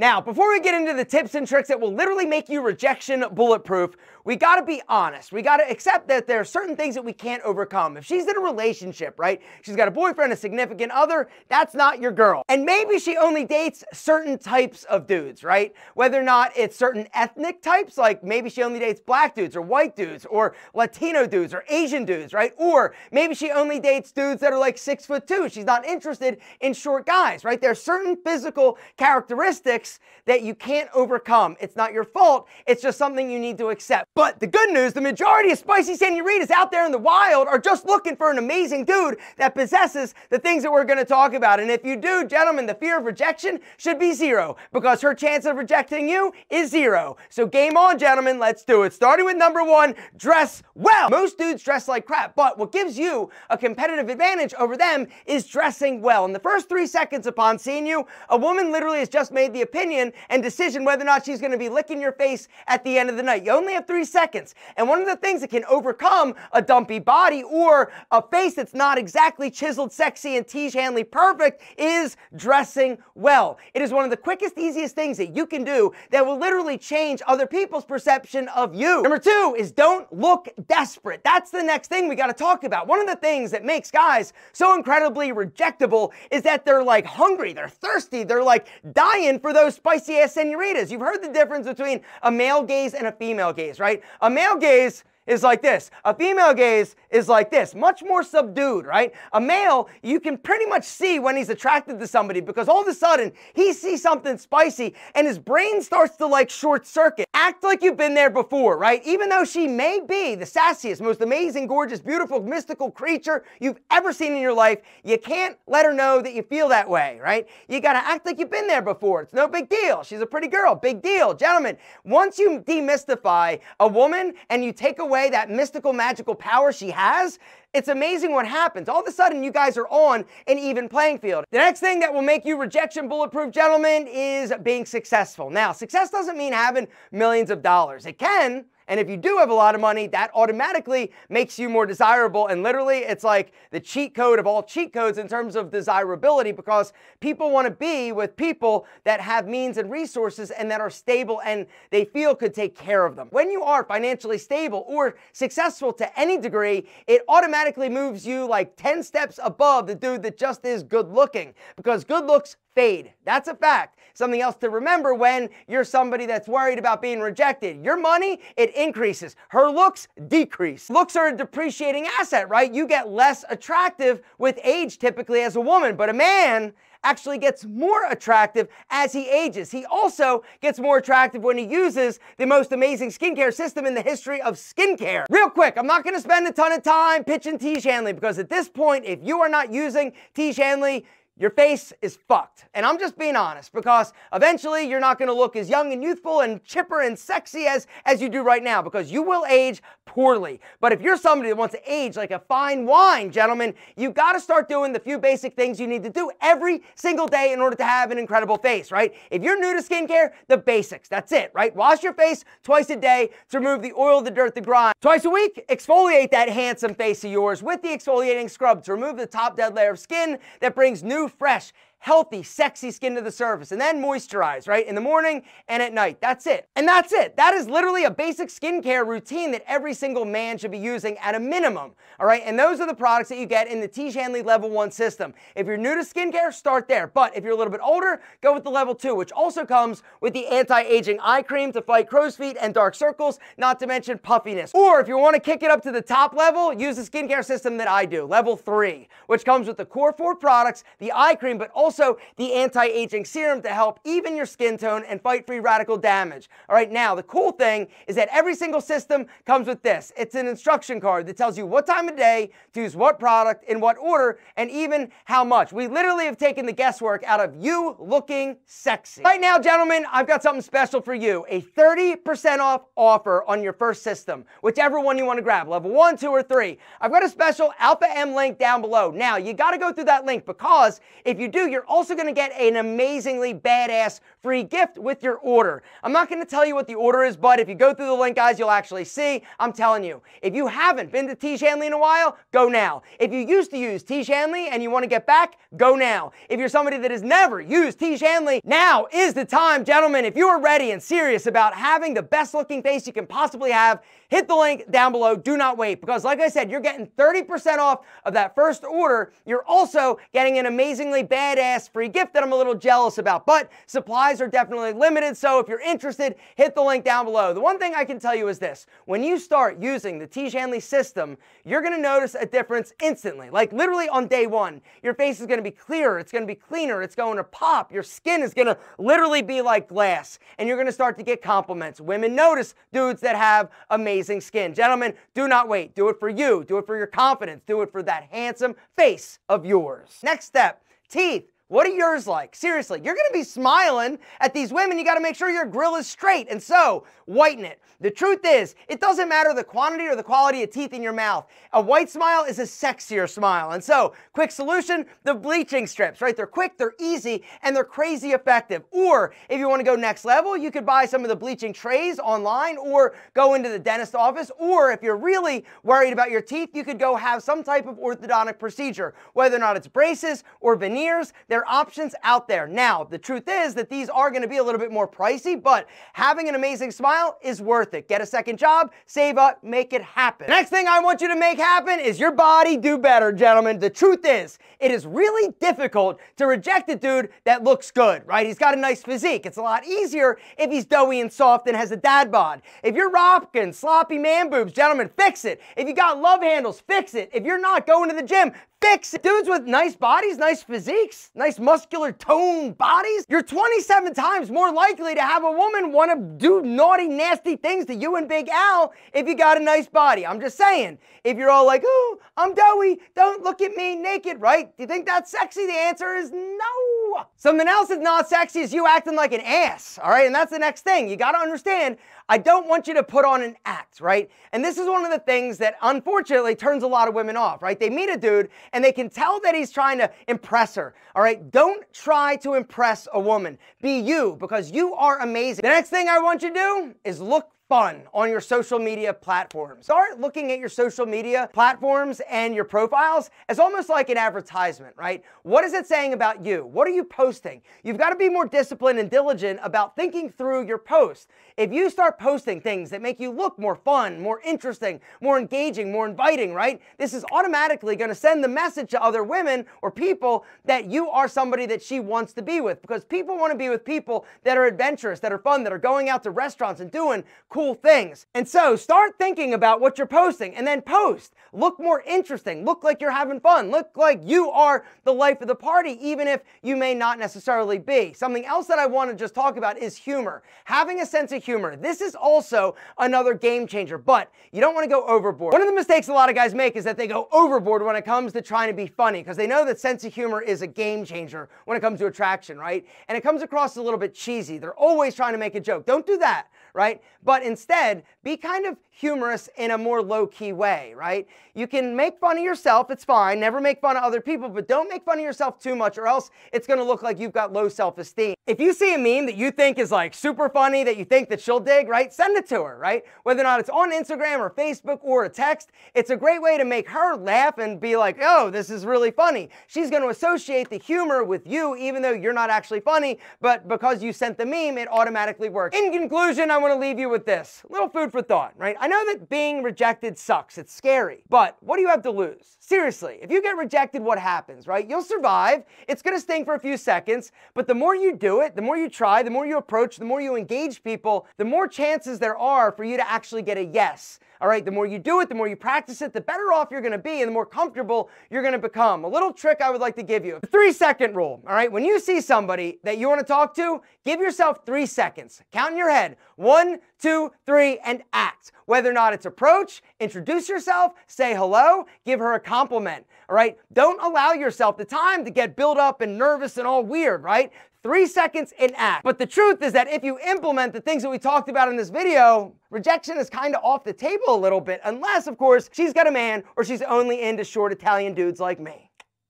Now, before we get into the tips and tricks that will literally make you rejection bulletproof, we gotta be honest. We gotta accept that there are certain things that we can't overcome. If she's in a relationship, right? She's got a boyfriend, a significant other, that's not your girl. And maybe she only dates certain types of dudes, right? Whether or not it's certain ethnic types, like maybe she only dates black dudes or white dudes or Latino dudes or Asian dudes, right? Or maybe she only dates dudes that are like 6'2". She's not interested in short guys, right? There are certain physical characteristics that you can't overcome. It's not your fault. It's just something you need to accept. But the good news, the majority of spicy senoritas out there in the wild are just looking for an amazing dude that possesses the things that we're going to talk about. And if you do, gentlemen, the fear of rejection should be zero, because her chance of rejecting you is zero. So game on, gentlemen. Let's do it. Starting with number one, dress well. Most dudes dress like crap, but what gives you a competitive advantage over them is dressing well. In the first 3 seconds upon seeing you, a woman literally has just made the opinion and decision whether or not she's going to be licking your face at the end of the night. You only have 3 seconds. And one of the things that can overcome a dumpy body or a face that's not exactly chiseled, sexy, and Tiege Hanley perfect is dressing well. It is one of the quickest, easiest things that you can do that will literally change other people's perception of you. Number two is don't look desperate. That's the next thing we got to talk about. One of the things that makes guys so incredibly rejectable is that they're like hungry, they're thirsty, they're like dying for those spicy ass senoritas. You've heard the difference between a male gaze and a female gaze, right? A male gaze is like this. A female gaze is like this, much more subdued, right? A male, you can pretty much see when he's attracted to somebody because all of a sudden he sees something spicy and his brain starts to like short circuit. Act like you've been there before, right? Even though she may be the sassiest, most amazing, gorgeous, beautiful, mystical creature you've ever seen in your life, you can't let her know that you feel that way, right? You gotta act like you've been there before. It's no big deal. She's a pretty girl. Big deal. Gentlemen, once you demystify a woman and you take away that mystical, magical power she has, it's amazing what happens. All of a sudden, you guys are on an even playing field. The next thing that will make you rejection bulletproof, gentlemen, is being successful. Now, success doesn't mean having millions of dollars. It can. And if you do have a lot of money, that automatically makes you more desirable. And literally, it's like the cheat code of all cheat codes in terms of desirability, because people want to be with people that have means and resources and that are stable and they feel could take care of them. When you are financially stable or successful to any degree, it automatically moves you like 10 steps above the dude that just is good looking, because good looks fade. That's a fact. Something else to remember when you're somebody that's worried about being rejected. Your money, it increases. Her looks decrease. Looks are a depreciating asset, right? You get less attractive with age typically as a woman, but a man actually gets more attractive as he ages. He also gets more attractive when he uses the most amazing skincare system in the history of skincare. Real quick, I'm not going to spend a ton of time pitching Tiege Hanley, because at this point, if you are not using Tiege Hanley, your face is fucked. And I'm just being honest, because eventually you're not going to look as young and youthful and chipper and sexy as you do right now, because you will age poorly. But if you're somebody that wants to age like a fine wine, gentlemen, you've got to start doing the few basic things you need to do every single day in order to have an incredible face, right? If you're new to skincare, the basics, that's it, right? Wash your face twice a day to remove the oil, the dirt, the grime. Twice a week, exfoliate that handsome face of yours with the exfoliating scrub to remove the top dead layer of skin that brings new, fresh, healthy, sexy skin to the surface, and then moisturize, right? In the morning and at night. That's it. And that's it. That is literally a basic skincare routine that every single man should be using at a minimum, all right? And those are the products that you get in the Tiege Hanley Level 1 system. If you're new to skincare, start there. But if you're a little bit older, go with the Level 2, which also comes with the anti-aging eye cream to fight crow's feet and dark circles, not to mention puffiness. Or if you want to kick it up to the top level, use the skincare system that I do, Level 3, which comes with the core 4 products, the eye cream, but also the anti-aging serum to help even your skin tone and fight free radical damage. All right, now the cool thing is that every single system comes with this. It's an instruction card that tells you what time of day to use what product, in what order, and even how much. We literally have taken the guesswork out of you looking sexy. Right now, gentlemen, I've got something special for you. A 30% off offer on your first system, whichever one you want to grab, Level 1, 2, or 3. I've got a special Alpha M link down below. Now, you got to go through that link, because if you do, you're you're also going to get an amazingly badass free gift with your order. I'm not going to tell you what the order is, but if you go through the link, guys, you'll actually see. I'm telling you, if you haven't been to Tiege Hanley in a while, go now. If you used to use Tiege Hanley and you want to get back, go now. If you're somebody that has never used Tiege Hanley, now is the time, gentlemen. If you are ready and serious about having the best looking face you can possibly have, hit the link down below. Do not wait, because like I said, you're getting 30% off of that first order. You're also getting an amazingly badass free gift that I'm a little jealous about, but supplies are definitely limited, so if you're interested, hit the link down below. The one thing I can tell you is this: when you start using the Tiege Hanley system, you're going to notice a difference instantly. Like literally on day one, your face is going to be clearer, it's going to be cleaner, it's going to pop, your skin is going to literally be like glass, and you're going to start to get compliments. Women notice dudes that have amazing skin. Gentlemen, do not wait. Do it for you. Do it for your confidence. Do it for that handsome face of yours. Next step, teeth. What are yours like? Seriously, you're going to be smiling at these women. You got to make sure your grill is straight, and so whiten it. The truth is, it doesn't matter the quantity or the quality of teeth in your mouth. A white smile is a sexier smile, and so quick solution, the bleaching strips, right? They're quick, they're easy, and they're crazy effective. Or if you want to go next level, you could buy some of the bleaching trays online, or go into the dentist office, or if you're really worried about your teeth, you could go have some type of orthodontic procedure, whether or not it's braces or veneers. There are options out there. Now, the truth is that these are going to be a little bit more pricey, but having an amazing smile is worth it. Get a second job, save up, make it happen. The next thing I want you to make happen is your body do better, gentlemen. The truth is, it is really difficult to reject a dude that looks good, right? He's got a nice physique. It's a lot easier if he's doughy and soft and has a dad bod. If you're rocking sloppy man boobs, gentlemen, fix it. If you got love handles, fix it. If you're not going to the gym, fix it. Dudes with nice bodies, nice physiques, nice muscular toned bodies, you're 27 times more likely to have a woman want to do naughty, nasty things to you and Big Al if you got a nice body. I'm just saying, if you're all like, oh, I'm doughy, don't look at me naked, right? Do you think that's sexy? The answer is no. Something else that's not sexy is you acting like an ass, all right? And that's the next thing. You got to understand, I don't want you to put on an act, right? And this is one of the things that unfortunately turns a lot of women off, right? They meet a dude and they can tell that he's trying to impress her, all right? Don't try to impress a woman. Be you, because you are amazing. The next thing I want you to do is look fun on your social media platforms. Start looking at your social media platforms and your profiles as almost like an advertisement, right? What is it saying about you? What are you posting? You've got to be more disciplined and diligent about thinking through your posts. If you start posting things that make you look more fun, more interesting, more engaging, more inviting, right? This is automatically going to send the message to other women or people that you are somebody that she wants to be with, because people want to be with people that are adventurous, that are fun, that are going out to restaurants and doing cool things. And so start thinking about what you're posting and then post. Look more interesting. Look like you're having fun. Look like you are the life of the party, even if you may not necessarily be. Something else that I want to just talk about is humor. Having a sense of humor. This is also another game changer, but you don't want to go overboard. One of the mistakes a lot of guys make is that they go overboard when it comes to trying to be funny, because they know that sense of humor is a game changer when it comes to attraction, right? And it comes across a little bit cheesy. They're always trying to make a joke. Don't do that, right? But instead, be kind of humorous in a more low-key way, right? You can make fun of yourself, it's fine. Never make fun of other people, but don't make fun of yourself too much, or else it's going to look like you've got low self-esteem. If you see a meme that you think is like super funny, that you think that she'll dig, right? Send it to her, right? Whether or not it's on Instagram or Facebook or a text, it's a great way to make her laugh and be like, oh, this is really funny. She's going to associate the humor with you, even though you're not actually funny, but because you sent the meme, it automatically works. In conclusion, I want to leave you with this. Little food for thought, right? I know that being rejected sucks. It's scary. But what do you have to lose? Seriously, if you get rejected, what happens, right? You'll survive. It's going to sting for a few seconds, but the more you do it, the more you try, the more you approach, the more you engage people, the more chances there are for you to actually get a yes. All right, the more you do it, the more you practice it, the better off you're going to be and the more comfortable you're going to become. A little trick I would like to give you. The 3-second rule, all right? When you see somebody that you want to talk to, give yourself 3 seconds. Count in your head. 1, 2, 3, and act. Whether or not it's approach, introduce yourself, say hello, give her a compliment, all right? Don't allow yourself the time to get built up and nervous and all weird, right? 3 seconds and act. But the truth is that if you implement the things that we talked about in this video, rejection is kind of off the table a little bit, unless, of course, she's got a man or she's only into short Italian dudes like me.